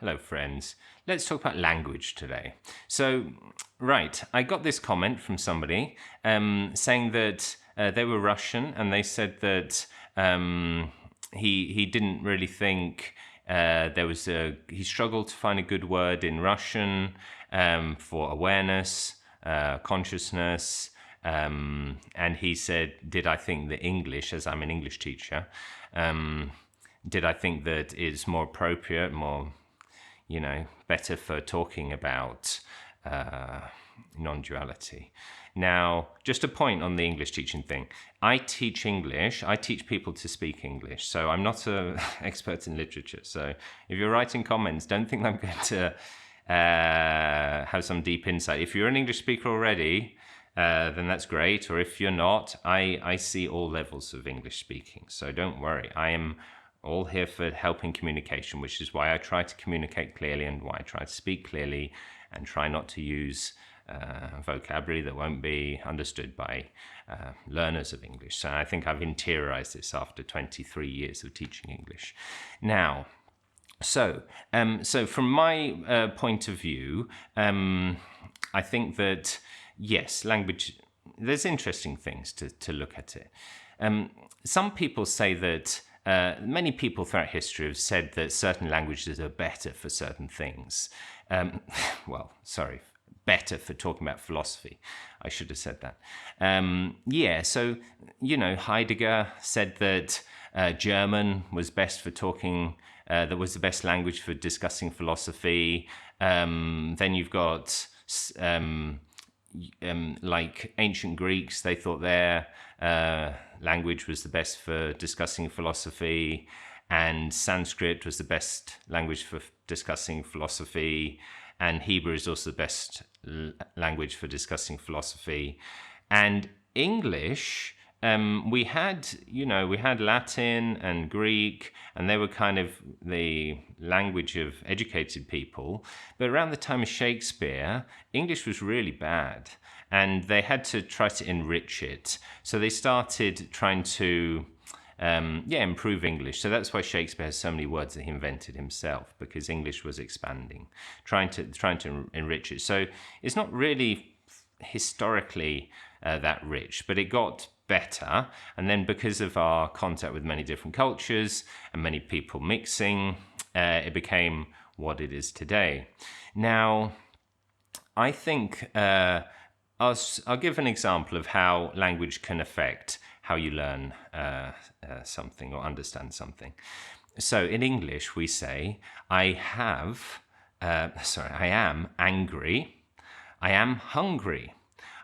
Hello, friends. Let's talk about language today. So, right, I got this comment from somebody saying that they were Russian, and they said that he didn't really think he struggled to find a good word in Russian for awareness, consciousness. And he said, did I think that English, as I'm an English teacher, did I think that it's more appropriate, more, better for talking about non-duality? Now, just a point on the English teaching thing. I teach English. I teach people to speak English. So I'm not an expert in literature. So if you're writing comments, don't think I'm going to have some deep insight. If you're an English speaker already, then that's great. Or if you're not, I see all levels of English speaking. So don't worry. I am all here for helping communication, which is why I try to communicate clearly and why I try to speak clearly and try not to use vocabulary that won't be understood by learners of English. So I think I've interiorized this after 23 years of teaching English. Now, so from my point of view, I think that, yes, language, there's interesting things to look at it. Some people say that many people throughout history have said that certain languages are better for certain things. Better for talking about philosophy. I should have said that. So, Heidegger said that German was best for talking, that was the best language for discussing philosophy. Then you've got like ancient Greeks, they thought their language was the best for discussing philosophy, and Sanskrit was the best language for discussing philosophy, and Hebrew is also the best language for discussing philosophy. And English, we had Latin and Greek, and they were kind of the language of educated people. But around the time of Shakespeare, English was really bad, and they had to try to enrich it. So they started trying to improve English. So that's why Shakespeare has so many words that he invented himself, because English was expanding, trying to enrich it. So it's not really historically that rich, but it got better. And then because of our contact with many different cultures and many people mixing, it became what it is today. Now, I think I'll give an example of how language can affect how you learn something or understand something. So in English, we say, I am angry, I am hungry,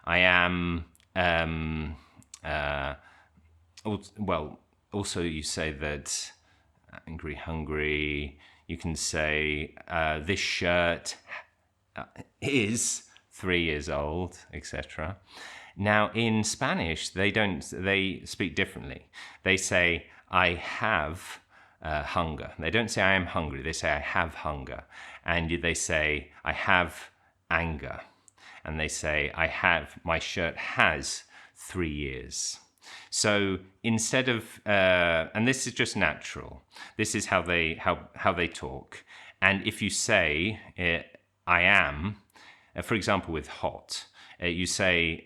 I am, also you say that angry, hungry, you can say, this shirt is 3 years old, etc. Now, in Spanish, they speak differently. They say, I have hunger. They don't say, I am hungry. They say, I have hunger. And they say, I have anger. And they say, my shirt has 3 years. So instead of, and this is just natural. This is how they talk. And if you say, I am, for example, with hot, you say,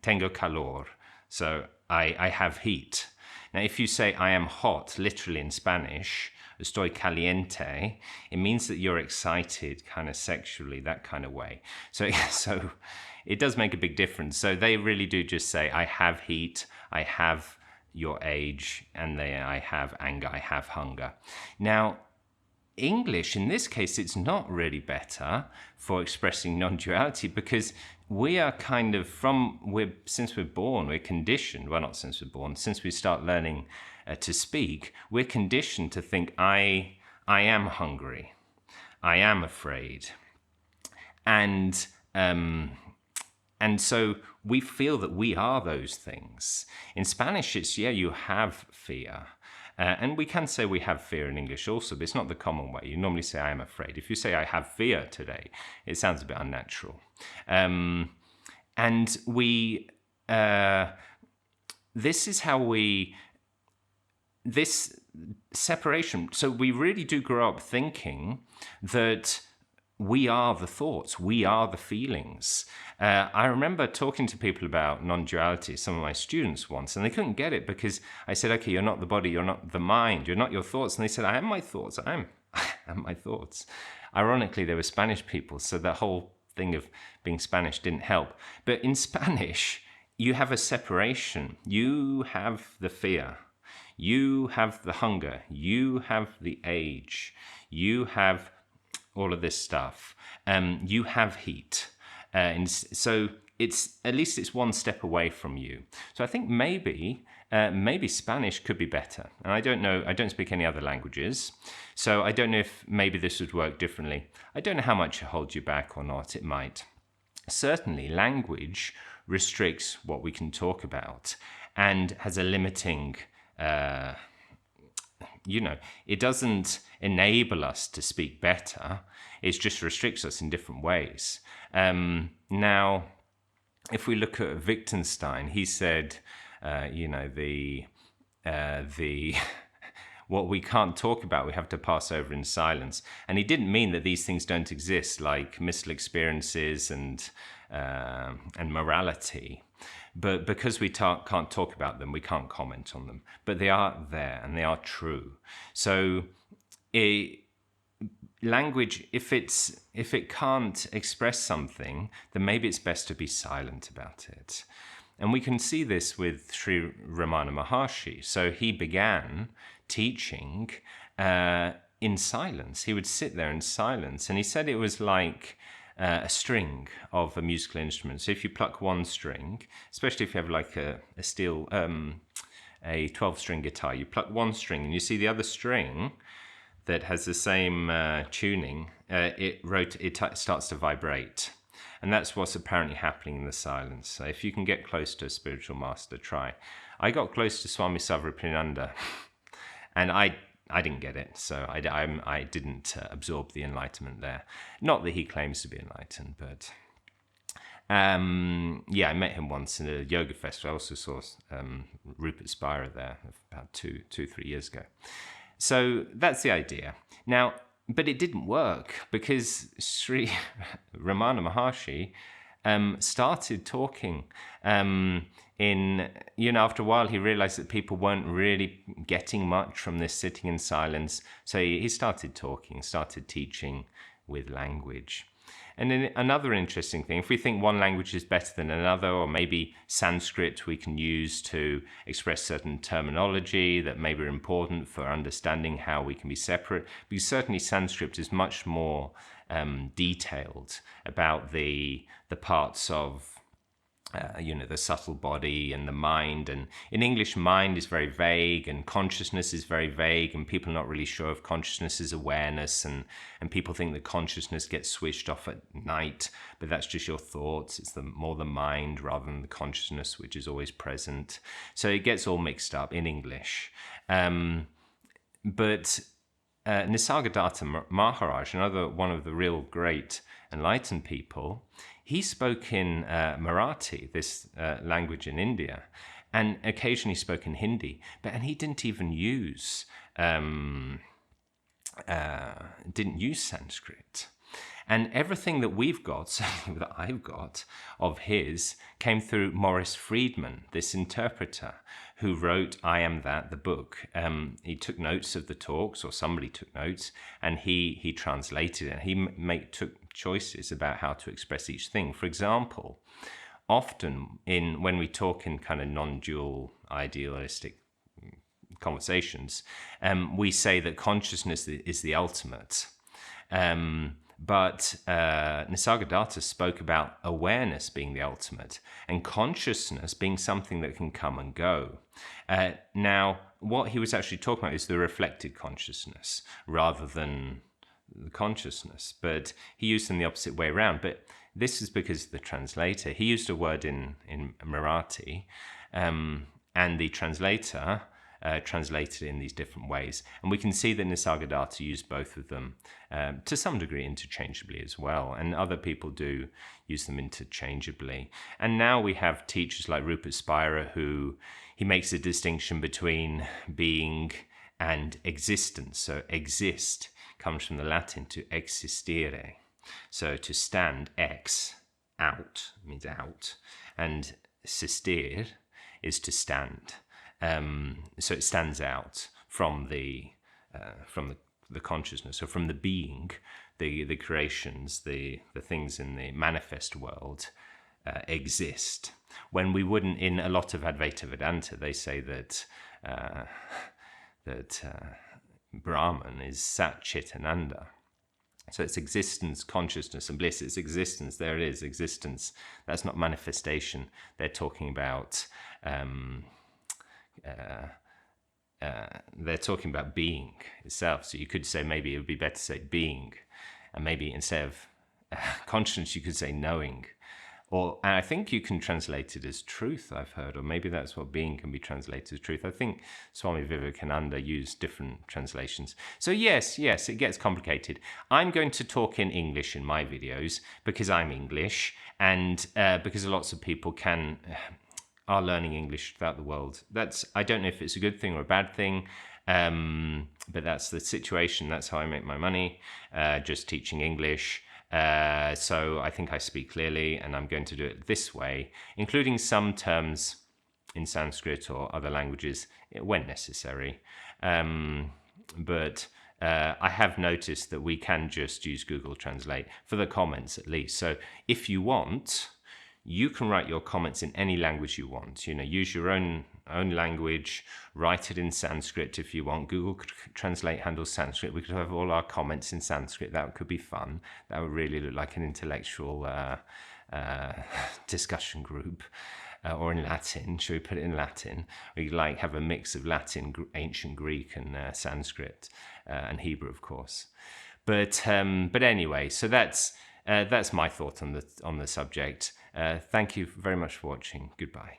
tengo calor, so I have heat. Now, if you say, I am hot, literally in Spanish, estoy caliente, it means that you're excited, kind of sexually, that kind of way. So it does make a big difference. So they really do just say, I have heat, I have your age, and I have anger, I have hunger. Now, English, in this case, it's not really better for expressing non-duality, because we are kind of since we're born, we're conditioned, well, not since we're born, since we start learning to speak, we're conditioned to think, I am hungry, I am afraid. And so we feel that we are those things. In Spanish, it's, you have fear. And we can say we have fear in English also, but it's not the common way. You normally say, I am afraid. If you say, I have fear today, it sounds a bit unnatural. And this is how this separation. So we really do grow up thinking that we are the thoughts, we are the feelings. I remember talking to people about non-duality, some of my students once, and they couldn't get it because I said, okay, you're not the body, you're not the mind, you're not your thoughts. And they said, I am my thoughts, I am my thoughts. Ironically, they were Spanish people, so the whole thing of being Spanish didn't help. But in Spanish, you have a separation. You have the fear. You have the hunger. You have the age. You have all of this stuff. You have heat. And so it's at least it's one step away from you. So I think maybe Spanish could be better. And I don't know, I don't speak any other languages. So I don't know if maybe this would work differently. I don't know how much it holds you back or not. It might. Certainly, language restricts what we can talk about and has a limiting, it doesn't enable us to speak better. It just restricts us in different ways. Now, if we look at Wittgenstein, he said, the what we can't talk about, we have to pass over in silence. And he didn't mean that these things don't exist, like mystical experiences and morality. But because we can't talk about them, we can't comment on them. But they are there and they are true. So language, if it can't express something, then maybe it's best to be silent about it. And we can see this with Sri Ramana Maharshi. So he began teaching in silence. He would sit there in silence. And he said it was like a string of a musical instrument. So if you pluck one string, especially if you have like a steel, a 12-string guitar, you pluck one string and you see the other string that has the same tuning, it starts to vibrate. And that's what's apparently happening in the silence. So if you can get close to a spiritual master, try. I got close to Swami Sarvaprinanda, and I didn't get it. So I didn't absorb the enlightenment there. Not that he claims to be enlightened, but I met him once in a yoga festival. I also saw Rupert Spira there about 3 years ago. So that's the idea. Now, but it didn't work because Sri Ramana Maharshi started talking. After a while, he realized that people weren't really getting much from this sitting in silence. So he started talking, started teaching with language. And then another interesting thing, if we think one language is better than another, or maybe Sanskrit we can use to express certain terminology that may be important for understanding how we can be separate, because certainly Sanskrit is much more detailed about the parts of the subtle body and the mind. And in English, mind is very vague and consciousness is very vague, and people are not really sure if consciousness is awareness, and people think that consciousness gets switched off at night, but that's just your thoughts. It's more the mind rather than the consciousness, which is always present. So it gets all mixed up in English. But Nisargadatta Maharaj, one of the real great enlightened people, he spoke in Marathi, this language in India, and occasionally spoke in Hindi. And he didn't even use Sanskrit. And everything that we've got, certainly that I've got, of his, came through Maurice Friedman, this interpreter, who wrote I Am That, the book. He took notes of the talks, or somebody took notes, and he translated it. He took choices about how to express each thing. For example, often when we talk in kind of non-dual idealistic conversations, we say that consciousness is the ultimate. But Nisargadatta spoke about awareness being the ultimate and consciousness being something that can come and go. Now, what he was actually talking about is the reflected consciousness rather than the consciousness. But he used them the opposite way around. But this is because the translator, he used a word in Marathi, and the translator translated in these different ways. And we can see that Nisargadatta used both of them to some degree interchangeably as well. And other people do use them interchangeably. And now we have teachers like Rupert Spira, who he makes a distinction between being and existence. So exist comes from the Latin to existere. So to stand, ex, out, means out, and sistere is to stand. So it stands out from the consciousness, or from the being, the creations, the things in the manifest world exist. When we wouldn't, in a lot of Advaita Vedanta, they say that Brahman is Sat Chit Ananda. So it's existence, consciousness, and bliss. It's existence. There it is, existence. That's not manifestation. They're talking about being itself. So you could say, maybe it would be better to say being, and maybe instead of conscience, you could say knowing. And I think you can translate it as truth, I've heard, or maybe that's what being can be translated as truth. I think Swami Vivekananda used different translations. So yes, it gets complicated. I'm going to talk in English in my videos because I'm English, and because lots of people are learning English throughout the world. I don't know if it's a good thing or a bad thing, but that's the situation. That's how I make my money, just teaching English. So I think I speak clearly, and I'm going to do it this way, including some terms in Sanskrit or other languages when necessary. But I have noticed that we can just use Google Translate for the comments at least. So if you want, you can write your comments in any language you want. Use your own language, write it in Sanskrit if you want. Google Translate handles Sanskrit. We could have all our comments in Sanskrit. That could be fun. That would really look like an intellectual discussion group. Or in Latin. Should we put it in Latin? We have a mix of Latin, ancient Greek, and Sanskrit, and Hebrew, of course. But anyway, so that's my thought on the subject. Thank you very much for watching. Goodbye.